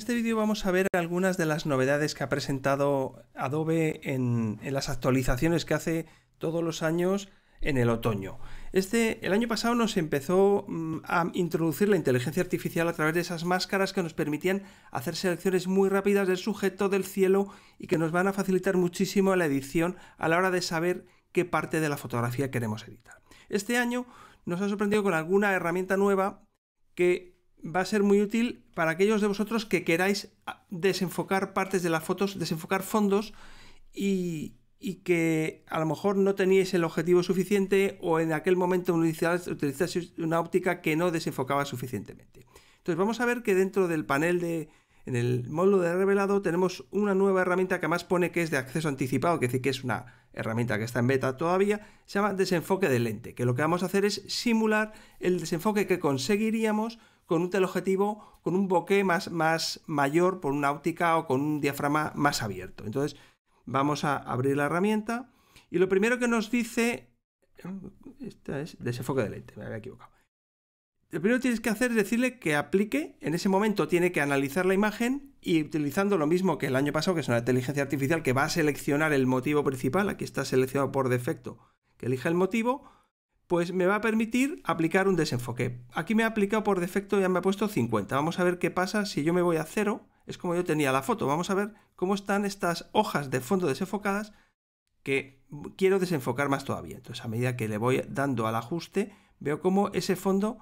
En este vídeo vamos a ver algunas de las novedades que ha presentado Adobe en las actualizaciones que hace todos los años en el otoño. El año pasado nos empezó a introducir la inteligencia artificial a través de esas máscaras que nos permitían hacer selecciones muy rápidas del sujeto, del cielo, y que nos van a facilitar muchísimo la edición a la hora de saber qué parte de la fotografía queremos editar. Este año nos ha sorprendido con alguna herramienta nueva que va a ser muy útil para aquellos de vosotros que queráis desenfocar partes de las fotos, desenfocar fondos y que a lo mejor no teníais el objetivo suficiente o en aquel momento utilizasteis una óptica que no desenfocaba suficientemente. Entonces vamos a ver que dentro del panel en el módulo de revelado tenemos una nueva herramienta que además pone que es de acceso anticipado, que decir que es una herramienta que está en beta todavía, se llama desenfoque de lente, que lo que vamos a hacer es simular el desenfoque que conseguiríamos con un teleobjetivo, con un bokeh más mayor por una óptica o con un diafragma más abierto. Entonces vamos a abrir la herramienta y lo primero que nos dice, esta es desenfoque de lente, me había equivocado. Lo primero que tienes que hacer es decirle que aplique, en ese momento tiene que analizar la imagen y utilizando lo mismo que el año pasado, que es una inteligencia artificial que va a seleccionar el motivo principal, aquí está seleccionado por defecto, que elija el motivo, pues me va a permitir aplicar un desenfoque. Aquí me ha aplicado por defecto, ya me ha puesto 50. Vamos a ver qué pasa si yo me voy a 0, es como yo tenía la foto. Vamos a ver cómo están estas hojas de fondo desenfocadas que quiero desenfocar más todavía. Entonces a medida que le voy dando al ajuste, veo cómo ese fondo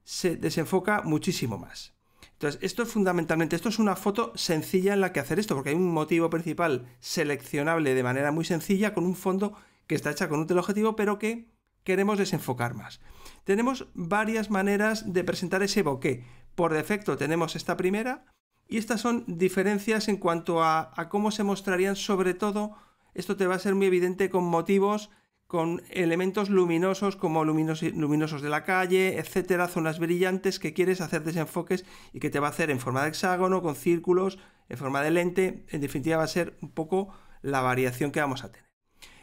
se desenfoca muchísimo más. Entonces esto es fundamentalmente, esto es una foto sencilla en la que hacer esto, porque hay un motivo principal seleccionable de manera muy sencilla con un fondo que está hecha con un teleobjetivo, pero que queremos desenfocar más. Tenemos varias maneras de presentar ese bokeh. Por defecto tenemos esta primera y estas son diferencias en cuanto a cómo se mostrarían, sobre todo, esto te va a ser muy evidente con motivos, con elementos luminosos como luminosos de la calle, etcétera, zonas brillantes que quieres hacer desenfoques y que te va a hacer en forma de hexágono, con círculos, en forma de lente. En definitiva va a ser un poco la variación que vamos a tener.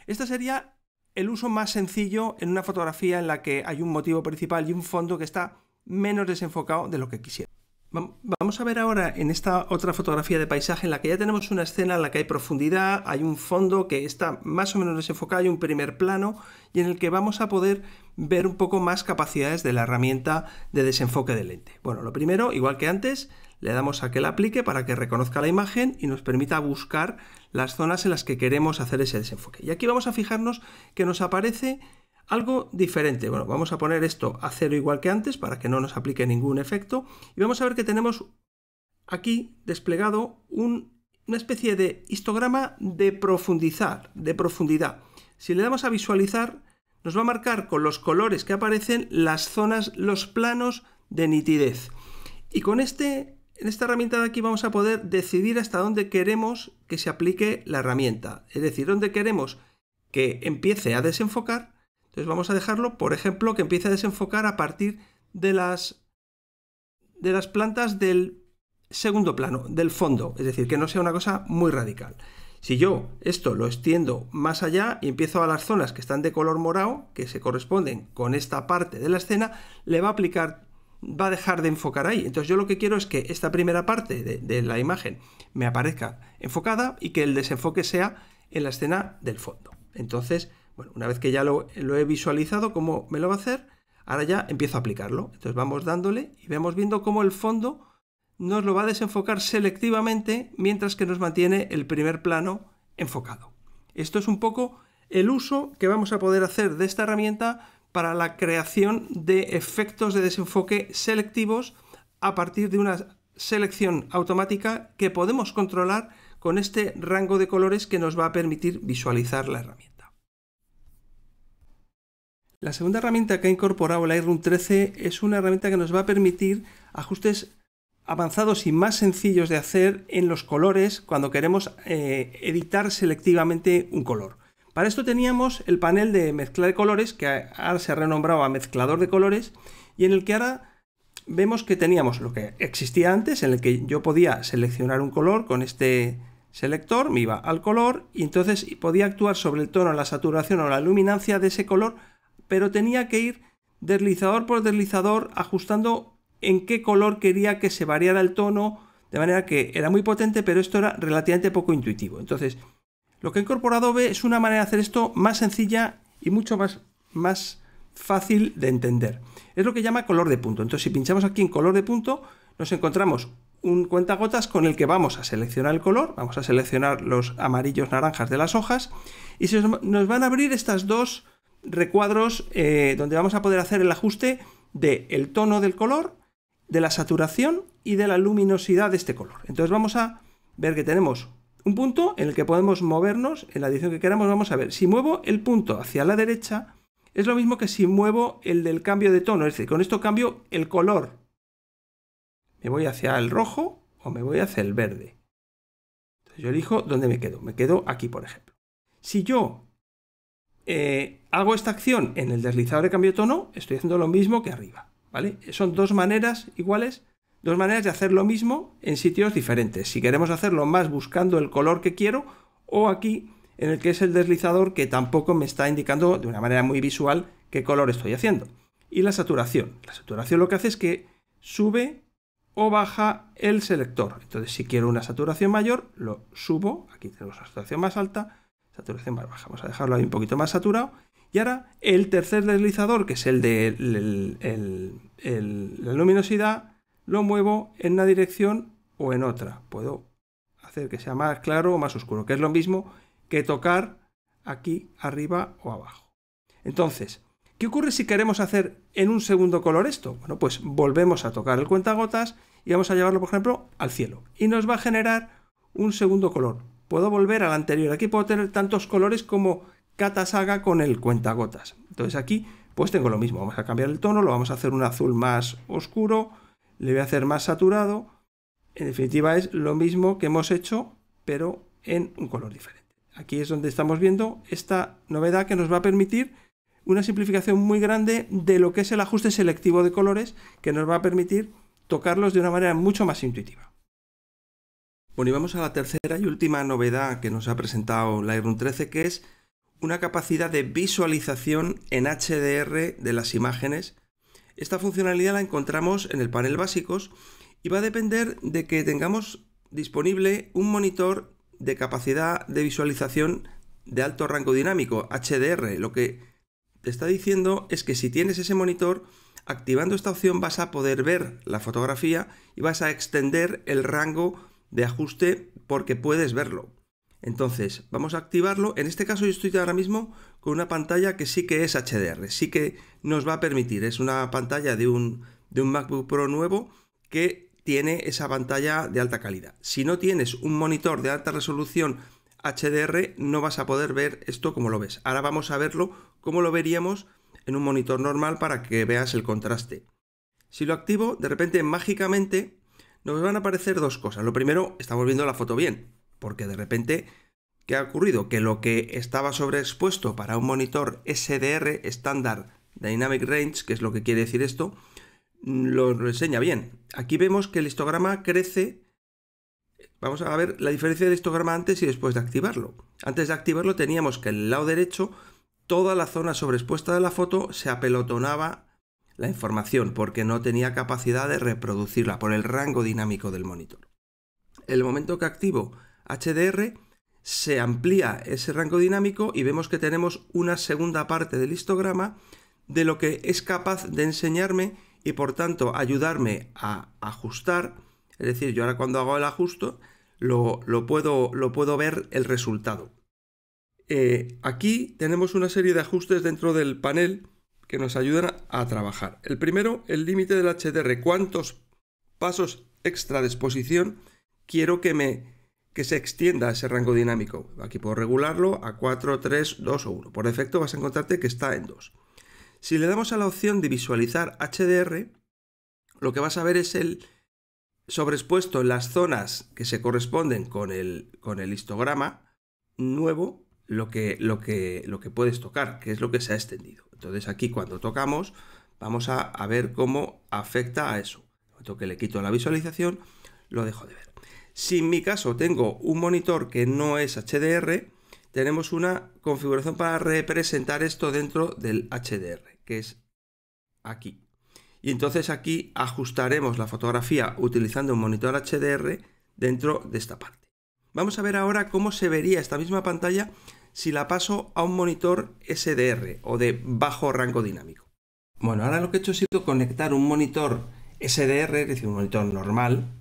Esta sería el uso más sencillo en una fotografía en la que hay un motivo principal y un fondo que está menos desenfocado de lo que quisiera. Vamos a ver ahora en esta otra fotografía de paisaje en la que ya tenemos una escena en la que hay profundidad, hay un fondo que está más o menos desenfocado, hay un primer plano y en el que vamos a poder ver un poco más capacidades de la herramienta de desenfoque de lente. Bueno, lo primero, igual que antes, le damos a que la aplique para que reconozca la imagen y nos permita buscar las zonas en las que queremos hacer ese desenfoque. Y aquí vamos a fijarnos que nos aparece algo diferente. Bueno, vamos a poner esto a 0 igual que antes para que no nos aplique ningún efecto y vamos a ver que tenemos aquí desplegado una especie de histograma de profundidad. Si le damos a visualizar, nos va a marcar con los colores que aparecen las zonas, los planos de nitidez. Y con en esta herramienta de aquí vamos a poder decidir hasta dónde queremos que se aplique la herramienta. Es decir, dónde queremos que empiece a desenfocar. Entonces vamos a dejarlo, por ejemplo, que empiece a desenfocar a partir de las plantas del segundo plano, del fondo. Es decir, que no sea una cosa muy radical. Si yo esto lo extiendo más allá y empiezo a las zonas que están de color morado, que se corresponden con esta parte de la escena, le va a aplicar, va a dejar de enfocar ahí. Entonces yo lo que quiero es que esta primera parte de la imagen me aparezca enfocada y que el desenfoque sea en la escena del fondo. Entonces, bueno, una vez que ya lo he visualizado cómo me lo va a hacer, ahora ya empiezo a aplicarlo. Entonces vamos dándole y vamos viendo cómo el fondo nos lo va a desenfocar selectivamente mientras que nos mantiene el primer plano enfocado. Esto es un poco el uso que vamos a poder hacer de esta herramienta para la creación de efectos de desenfoque selectivos a partir de una selección automática que podemos controlar con este rango de colores que nos va a permitir visualizar la herramienta. La segunda herramienta que ha incorporado Lightroom 13 es una herramienta que nos va a permitir ajustes avanzados y más sencillos de hacer en los colores cuando queremos editar selectivamente un color. Para esto teníamos el panel de mezclar de colores, que ahora se ha renombrado a mezclador de colores, y en el que ahora vemos que teníamos lo que existía antes, en el que yo podía seleccionar un color con este selector, me iba al color y entonces podía actuar sobre el tono, la saturación o la luminancia de ese color, pero tenía que ir deslizador por deslizador ajustando en qué color quería que se variara el tono de manera que era muy potente, pero esto era relativamente poco intuitivo. Entonces, lo que ha incorporado Adobe es una manera de hacer esto más sencilla y mucho más fácil de entender. Es lo que llama color de punto. Entonces, si pinchamos aquí en color de punto, nos encontramos un cuentagotas con el que vamos a seleccionar el color, vamos a seleccionar los amarillos naranjas de las hojas y nos van a abrir estas dos recuadros donde vamos a poder hacer el ajuste del tono del color, de la saturación y de la luminosidad de este color. Entonces vamos a ver que tenemos un punto en el que podemos movernos en la dirección que queramos. Vamos a ver, si muevo el punto hacia la derecha, es lo mismo que si muevo el del cambio de tono, es decir, con esto cambio el color. Me voy hacia el rojo o me voy hacia el verde. Entonces yo elijo dónde me quedo aquí, por ejemplo. Si yo hago esta acción en el deslizador de cambio de tono, estoy haciendo lo mismo que arriba, ¿vale? Son dos maneras iguales, dos maneras de hacer lo mismo en sitios diferentes. Si queremos hacerlo más buscando el color que quiero, o aquí en el que es el deslizador, que tampoco me está indicando de una manera muy visual qué color estoy haciendo. Y la saturación. La saturación lo que hace es que sube o baja el selector. Entonces, si quiero una saturación mayor, lo subo. Aquí tenemos una saturación más alta, saturación más baja. Vamos a dejarlo ahí un poquito más saturado. Y ahora el tercer deslizador, que es el de la luminosidad, lo muevo en una dirección o en otra. Puedo hacer que sea más claro o más oscuro, que es lo mismo que tocar aquí arriba o abajo. Entonces, ¿qué ocurre si queremos hacer en un segundo color esto? Bueno, pues volvemos a tocar el cuentagotas y vamos a llevarlo, por ejemplo, al cielo. Y nos va a generar un segundo color. Puedo volver al anterior. Aquí puedo tener tantos colores como Catas haga con el cuentagotas. Entonces aquí pues tengo lo mismo. Vamos a cambiar el tono, lo vamos a hacer un azul más oscuro, le voy a hacer más saturado. En definitiva es lo mismo que hemos hecho, pero en un color diferente. Aquí es donde estamos viendo esta novedad que nos va a permitir una simplificación muy grande de lo que es el ajuste selectivo de colores, que nos va a permitir tocarlos de una manera mucho más intuitiva. Bueno, y vamos a la tercera y última novedad que nos ha presentado Lightroom 13, que es una capacidad de visualización en HDR de las imágenes. Esta funcionalidad la encontramos en el panel básicos y va a depender de que tengamos disponible un monitor de capacidad de visualización de alto rango dinámico, HDR. Lo que te está diciendo es que si tienes ese monitor, activando esta opción vas a poder ver la fotografía y vas a extender el rango de ajuste porque puedes verlo. Entonces, vamos a activarlo. En este caso yo estoy ahora mismo con una pantalla que sí que es HDR, sí que nos va a permitir. Es una pantalla de un MacBook Pro nuevo que tiene esa pantalla de alta calidad. Si no tienes un monitor de alta resolución HDR, no vas a poder ver esto como lo ves. Ahora vamos a verlo como lo veríamos en un monitor normal para que veas el contraste. Si lo activo, de repente, mágicamente, nos van a aparecer dos cosas. Lo primero, estamos viendo la foto bien, porque de repente, ¿qué ha ocurrido? Que lo que estaba sobreexpuesto para un monitor SDR, Standard Dynamic Range, que es lo que quiere decir esto, lo enseña bien. Aquí vemos que el histograma crece. Vamos a ver la diferencia del histograma antes y después de activarlo. Antes de activarlo teníamos que en el lado derecho toda la zona sobreexpuesta de la foto se apelotonaba la información porque no tenía capacidad de reproducirla por el rango dinámico del monitor. En el momento que activo HDR se amplía ese rango dinámico y vemos que tenemos una segunda parte del histograma de lo que es capaz de enseñarme y por tanto ayudarme a ajustar. Es decir, yo ahora cuando hago el ajuste lo puedo ver el resultado. Aquí tenemos una serie de ajustes dentro del panel que nos ayudan a trabajar. El primero, el límite del HDR. ¿Cuántos pasos extra de exposición quiero que se extienda ese rango dinámico? Aquí puedo regularlo a 4, 3, 2 o 1. Por defecto vas a encontrarte que está en 2. Si le damos a la opción de visualizar HDR, lo que vas a ver es el sobreexpuesto en las zonas que se corresponden con el histograma nuevo, lo que puedes tocar, que es lo que se ha extendido. Entonces aquí cuando tocamos vamos a ver cómo afecta a eso. En el momento que le quito la visualización, lo dejo de ver. Si en mi caso tengo un monitor que no es HDR, tenemos una configuración para representar esto dentro del HDR, que es aquí. Y entonces aquí ajustaremos la fotografía utilizando un monitor HDR dentro de esta parte. Vamos a ver ahora cómo se vería esta misma pantalla si la paso a un monitor SDR o de bajo rango dinámico. Bueno, ahora lo que he hecho ha sido conectar un monitor SDR, es decir, un monitor normal,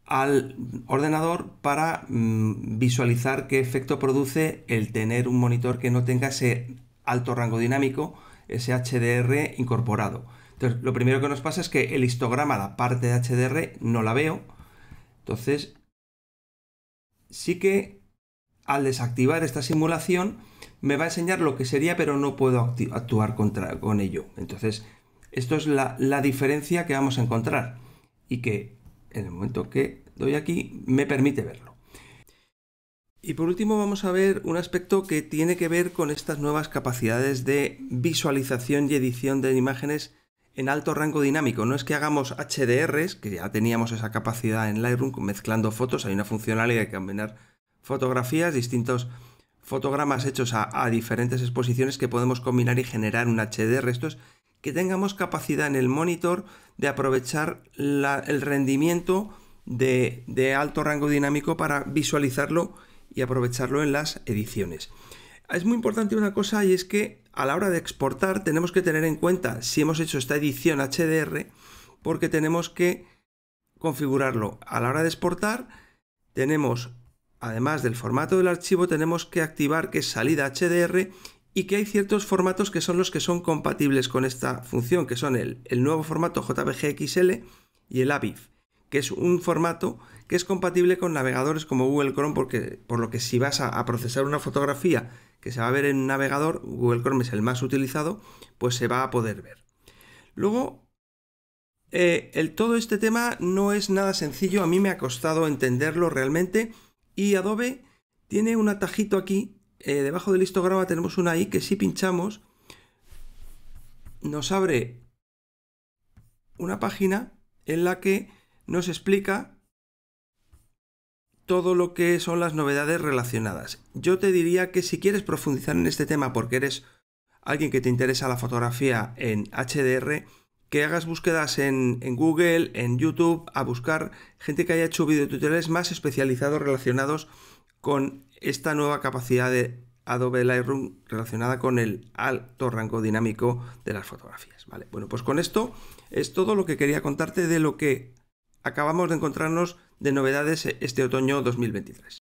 al ordenador para visualizar qué efecto produce el tener un monitor que no tenga ese alto rango dinámico, ese HDR incorporado. Entonces, lo primero que nos pasa es que el histograma, la parte de HDR, no la veo. Entonces, sí que al desactivar esta simulación me va a enseñar lo que sería, pero no puedo actuar con ello. Entonces, esto es la diferencia que vamos a encontrar y que en el momento que doy aquí me permite verlo. Y por último vamos a ver un aspecto que tiene que ver con estas nuevas capacidades de visualización y edición de imágenes en alto rango dinámico. No es que hagamos HDRs, que ya teníamos esa capacidad en Lightroom mezclando fotos, hay una funcionalidad de combinar fotografías, distintos fotogramas hechos a diferentes exposiciones que podemos combinar y generar un HDR. Esto es que tengamos capacidad en el monitor de aprovechar el rendimiento de alto rango dinámico para visualizarlo y aprovecharlo en las ediciones. Es muy importante una cosa, y es que a la hora de exportar tenemos que tener en cuenta si hemos hecho esta edición HDR, porque tenemos que configurarlo. A la hora de exportar tenemos, además del formato del archivo, tenemos que activar que es salida HDR y que hay ciertos formatos que son los que son compatibles con esta función, que son el nuevo formato JPG XL y el AVIF, que es un formato que es compatible con navegadores como Google Chrome, por lo que si vas a procesar una fotografía que se va a ver en un navegador, Google Chrome es el más utilizado, pues se va a poder ver. Luego, todo este tema no es nada sencillo, a mí me ha costado entenderlo realmente, y Adobe tiene un atajito aquí, debajo del histograma tenemos una I que si pinchamos nos abre una página en la que nos explica todo lo que son las novedades relacionadas. Yo te diría que si quieres profundizar en este tema porque eres alguien que te interesa la fotografía en HDR, que hagas búsquedas en Google, en YouTube, a buscar gente que haya hecho videotutoriales más especializados relacionados con esta nueva capacidad de Adobe Lightroom relacionada con el alto rango dinámico de las fotografías. ¿Vale? Bueno, pues con esto es todo lo que quería contarte de lo que acabamos de encontrarnos de novedades este otoño 2023.